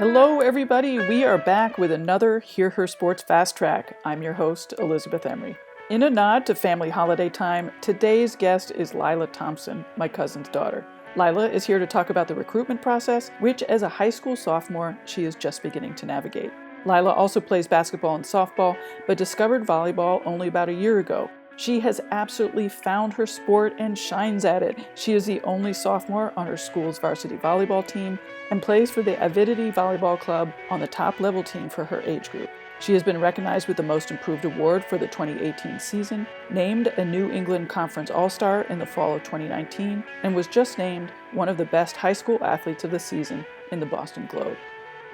Hello, everybody. We are back with another Hear Her Sports Fast Track. I'm your host, Elizabeth Emery. In a nod to family holiday time, today's guest is Lilah Thompson, my cousin's daughter. Lilah is here to talk about the recruitment process, which as a high school sophomore, she is just beginning to navigate. Lilah also plays basketball and softball, but discovered volleyball only about a year ago. She has absolutely found her sport and shines at it. She is the only sophomore on her school's varsity volleyball team and plays for the Avidity Volleyball Club on the top level team for her age group. She has been recognized with the Most Improved Award for the 2018 season, named a New England Conference All-Star in the fall of 2019, and was just named one of the best high school athletes of the season in the Boston Globe.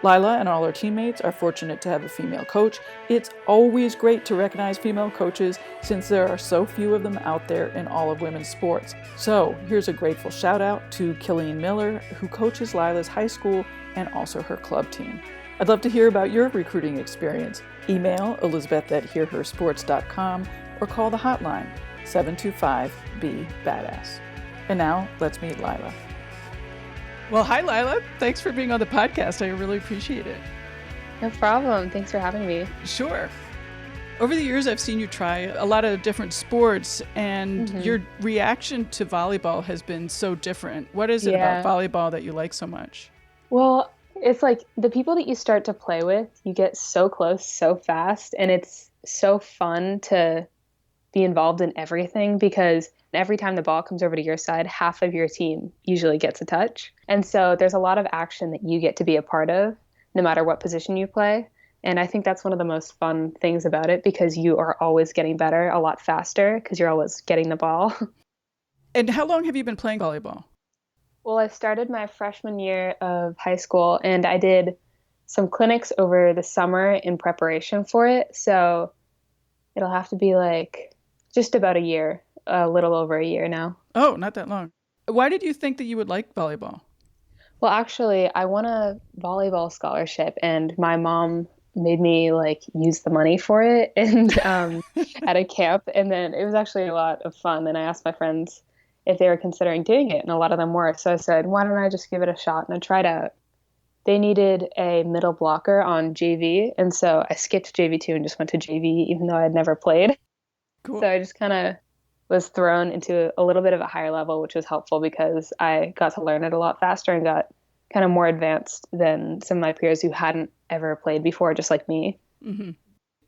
Lilah and all her teammates are fortunate to have a female coach. It's always great to recognize female coaches since there are so few of them out there in all of women's sports. So here's a grateful shout out to Killeen Miller, who coaches Lilah's high school and also her club team. I'd love to hear about your recruiting experience. Email elizabeth@hearhersports.com or call the hotline 725-BE-BADASS. And now let's meet Lilah. Well, hi, Lilah. Thanks for being on the podcast. I really appreciate it. No problem. Thanks for having me. Sure. Over the years, I've seen you try a lot of different sports, and your reaction to volleyball has been so different. What is it about volleyball that you like so much? Well, it's like the people that you start to play with, you get so close so fast, and it's so fun to be involved in everything because every time the ball comes over to your side, half of your team usually gets a touch. And so there's a lot of action that you get to be a part of, no matter what position you play. And I think that's one of the most fun things about it because you are always getting better a lot faster because you're always getting the ball. And how long have you been playing volleyball? Well, I started my freshman year of high school and I did some clinics over the summer in preparation for it. So it'll have to be like just about a year. A little over a year now. Oh, not that long. Why did you think that you would like volleyball? Well, actually, I won a volleyball scholarship and my mom made me like use the money for it and at a camp. And then it was actually a lot of fun. And I asked my friends if they were considering doing it. And a lot of them were. So I said, why don't I just give it a shot? And I tried out. They needed a middle blocker on JV. And so I skipped JV2 and just went to JV, even though I had never played. Cool. So I just kind of was thrown into a little bit of a higher level, which was helpful because I got to learn it a lot faster and got kind of more advanced than some of my peers who hadn't ever played before, just like me. Mm-hmm.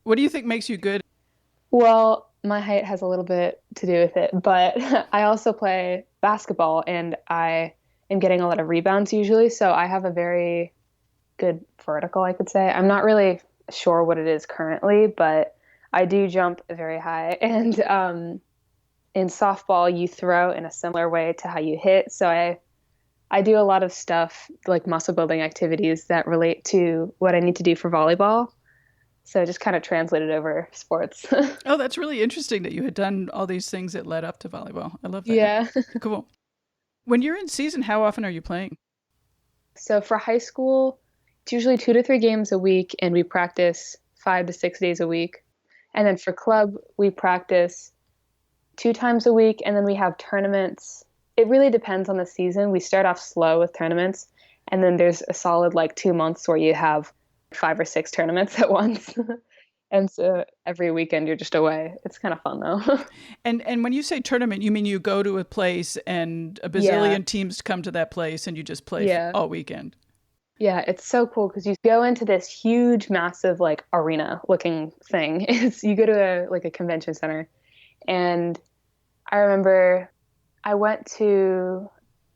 What do you think makes you good? Well, my height has a little bit to do with it, but I also play basketball and I am getting a lot of rebounds usually. So I have a very good vertical, I could say. I'm not really sure what it is currently, but I do jump very high. And, in softball, you throw in a similar way to how you hit. So I do a lot of stuff like muscle building activities that relate to what I need to do for volleyball. So just kind of translated over sports. Oh, that's really interesting that you had done all these things that led up to volleyball. I love that. Yeah. Cool. When you're in season, how often are you playing? So for high school, it's usually 2 to 3 games a week and we practice 5 to 6 days a week. And then for club, we practice 2 times a week, and then we have tournaments. It really depends on the season. We start off slow with tournaments, and then there's a solid 2 months where you have 5 or 6 tournaments at once. And so every weekend you're just away. It's kind of fun though. And when you say tournament, you mean you go to a place and a bazillion teams come to that place and you just play all weekend? Yeah, it's so cool because you go into this huge, massive arena looking thing. You go to a convention center. And I remember I went to,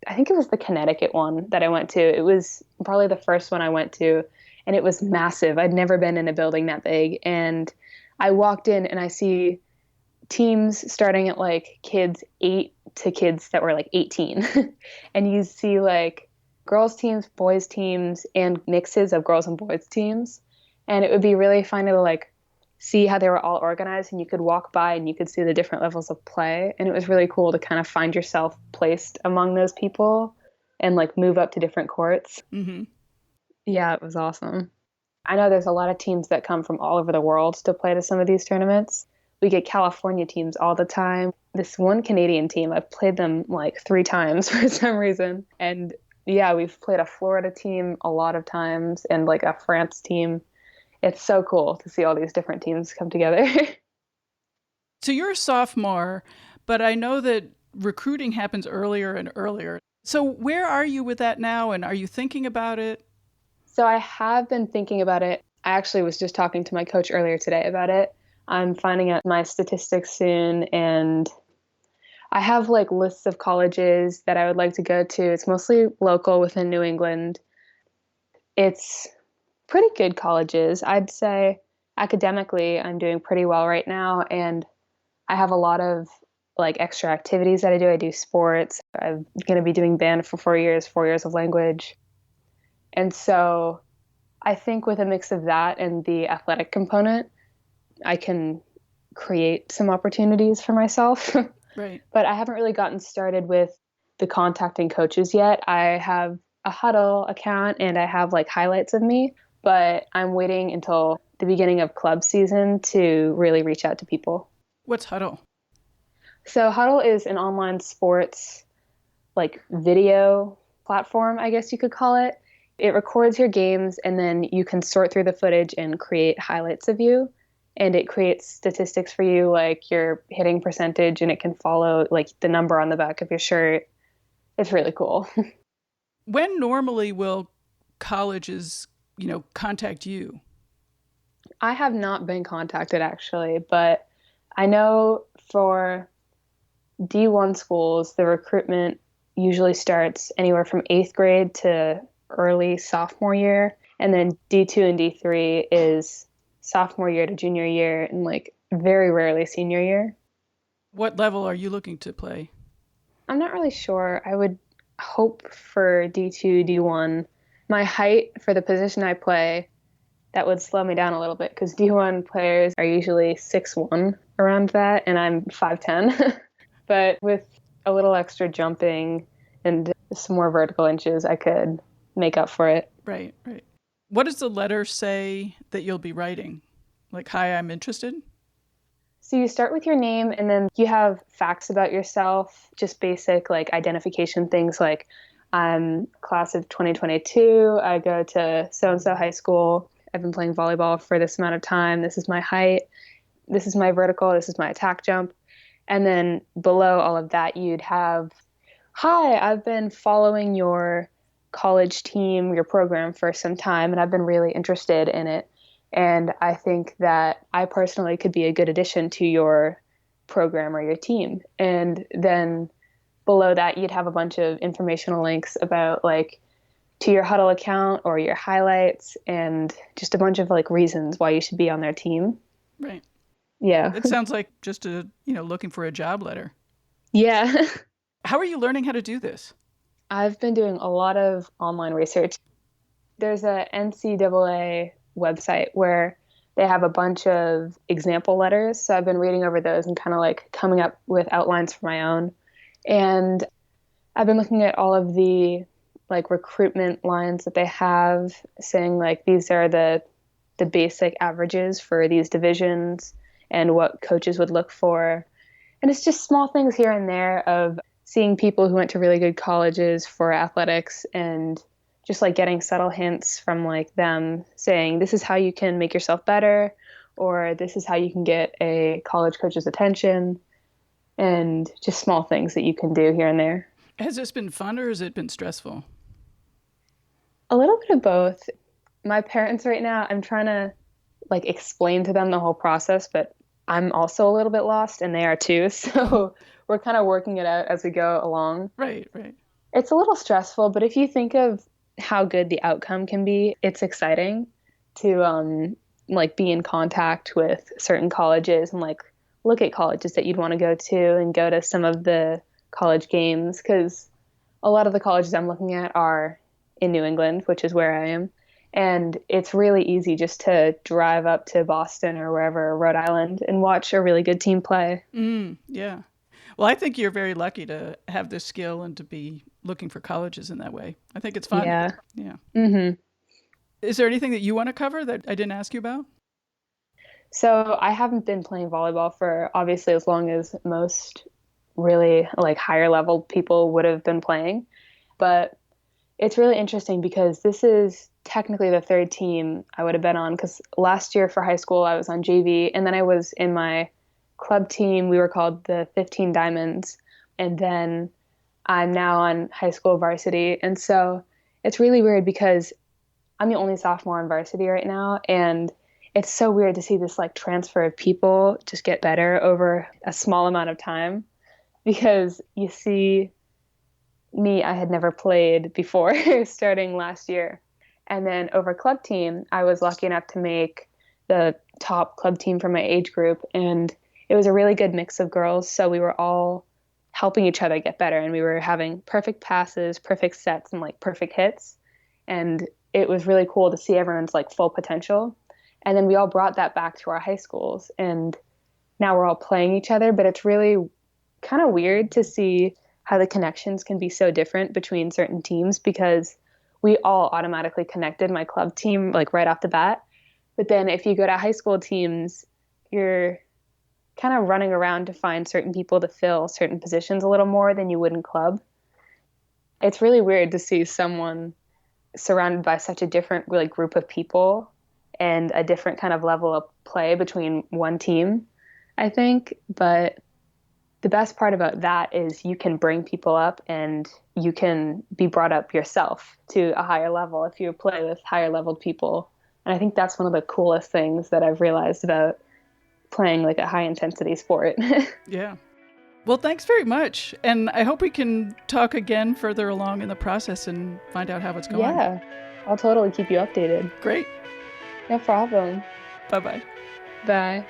I think it was the Connecticut one that I went to. It was probably the first one I went to, and it was massive. I'd never been in a building that big. And I walked in and I see teams starting at kids 8 to kids that were 18. And you see girls teams, boys teams, and mixes of girls and boys teams. And it would be really fun to see how they were all organized, and you could walk by and you could see the different levels of play. And it was really cool to kind of find yourself placed among those people and move up to different courts. Mm-hmm. Yeah, it was awesome. I know there's a lot of teams that come from all over the world to play to some of these tournaments. We get California teams all the time. This one Canadian team, I've played them 3 times for some reason. And yeah, we've played a Florida team a lot of times and like a France team. It's so cool to see all these different teams come together. So you're a sophomore, but I know that recruiting happens earlier and earlier. So where are you with that now, and are you thinking about it? So I have been thinking about it. I actually was just talking to my coach earlier today about it. I'm finding out my statistics soon, and I have like lists of colleges that I would like to go to. It's mostly local within New England. It's pretty good colleges. I'd say academically, I'm doing pretty well right now, and I have a lot of like extra activities that I do. I do sports. I'm going to be doing band for 4 years, 4 years of language. And so I think with a mix of that and the athletic component, I can create some opportunities for myself. Right. But I haven't really gotten started with the contacting coaches yet. I have a Huddle account and I have like highlights of me, but I'm waiting until the beginning of club season to really reach out to people. What's Huddle? So Huddle is an online sports like video platform, I guess you could call it. It records your games and then you can sort through the footage and create highlights of you. And it creates statistics for you, like your hitting percentage, and it can follow like the number on the back of your shirt. It's really cool. When normally will colleges, contact you? I have not been contacted actually, but I know for D1 schools, the recruitment usually starts anywhere from eighth grade to early sophomore year. And then D2 and D3 is sophomore year to junior year and like very rarely senior year. What level are you looking to play? I'm not really sure. I would hope for D2, D1. My height for the position I play, that would slow me down a little bit because D1 players are usually 6'1", around that, and I'm 5'10". But with a little extra jumping and some more vertical inches, I could make up for it. Right, right. What does the letter say that you'll be writing? Like, hi, I'm interested? So you start with your name and then you have facts about yourself, just basic like identification things like I'm class of 2022, I go to so-and-so high school, I've been playing volleyball for this amount of time, this is my height, this is my vertical, this is my attack jump. And then below all of that, you'd have, hi, I've been following your college team, your program for some time, and I've been really interested in it. And I think that I personally could be a good addition to your program or your team. And then below that, you'd have a bunch of informational links about like to your Huddle account or your highlights and just a bunch of like reasons why you should be on their team. Right. Yeah. It sounds like just looking for a job letter. Yeah. How are you learning how to do this? I've been doing a lot of online research. There's a NCAA website where they have a bunch of example letters. So I've been reading over those and kind of like coming up with outlines for my own. And I've been looking at all of the like recruitment lines that they have saying like these are the basic averages for these divisions and what coaches would look for. And it's just small things here and there of seeing people who went to really good colleges for athletics and just like getting subtle hints from like them saying this is how you can make yourself better or this is how you can get a college coach's attention and just small things that you can do here and there. Has this been fun or has it been stressful? A little bit of both. My parents right now, I'm trying to like explain to them the whole process, but I'm also a little bit lost and they are too. So we're kind of working it out as we go along. Right, right. It's a little stressful, but if you think of how good the outcome can be, it's exciting to like be in contact with certain colleges and like look at colleges that you'd want to go to and go to some of the college games because a lot of the colleges I'm looking at are in New England, which is where I am. And it's really easy just to drive up to Boston or wherever, Rhode Island, and watch a really good team play. Yeah. Well, I think you're very lucky to have this skill and to be looking for colleges in that way. I think it's fun. Yeah. Yeah. Mm-hmm. Is there anything that you want to cover that I didn't ask you about? So I haven't been playing volleyball for obviously as long as most really like higher level people would have been playing. But It's really interesting because this is technically the third team I would have been on because last year for high school I was on JV and then I was in my club team. We were called the 15 Diamonds. And then I'm now on high school varsity. And so it's really weird because I'm the only sophomore on varsity right now. And it's so weird to see this like transfer of people just get better over a small amount of time because you see me, I had never played before starting last year. And then over club team, I was lucky enough to make the top club team for my age group. And it was a really good mix of girls. So we were all helping each other get better. And we were having perfect passes, perfect sets, and like perfect hits. And it was really cool to see everyone's like full potential. And then we all brought that back to our high schools. And now we're all playing each other. But it's really kind of weird to see how the connections can be so different between certain teams because we all automatically connected my club team like right off the bat. But then if you go to high school teams, you're kind of running around to find certain people to fill certain positions a little more than you would in club. It's really weird to see someone surrounded by such a different like group of people and a different kind of level of play between one team, I think. But the best part about that is you can bring people up and you can be brought up yourself to a higher level if you play with higher leveled people. And I think that's one of the coolest things that I've realized about playing like a high intensity sport. Yeah. Well, thanks very much. And I hope we can talk again further along in the process and find out how it's going. Yeah, I'll totally keep you updated. Great. No problem. Bye-bye. Bye.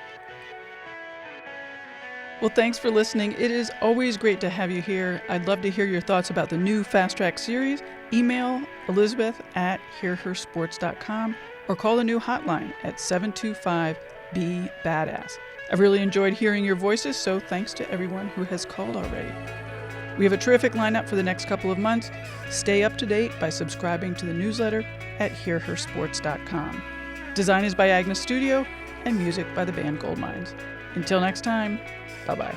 Well, thanks for listening. It is always great to have you here. I'd love to hear your thoughts about the new Fast Track series. Email elizabeth@hearhersports.com or call the new hotline at 725-BE-BADASS. I've really enjoyed hearing your voices, so thanks to everyone who has called already. We have a terrific lineup for the next couple of months. Stay up to date by subscribing to the newsletter at hearhersports.com. Design is by Agnes Studio and music by the band Goldmines. Until next time, bye-bye.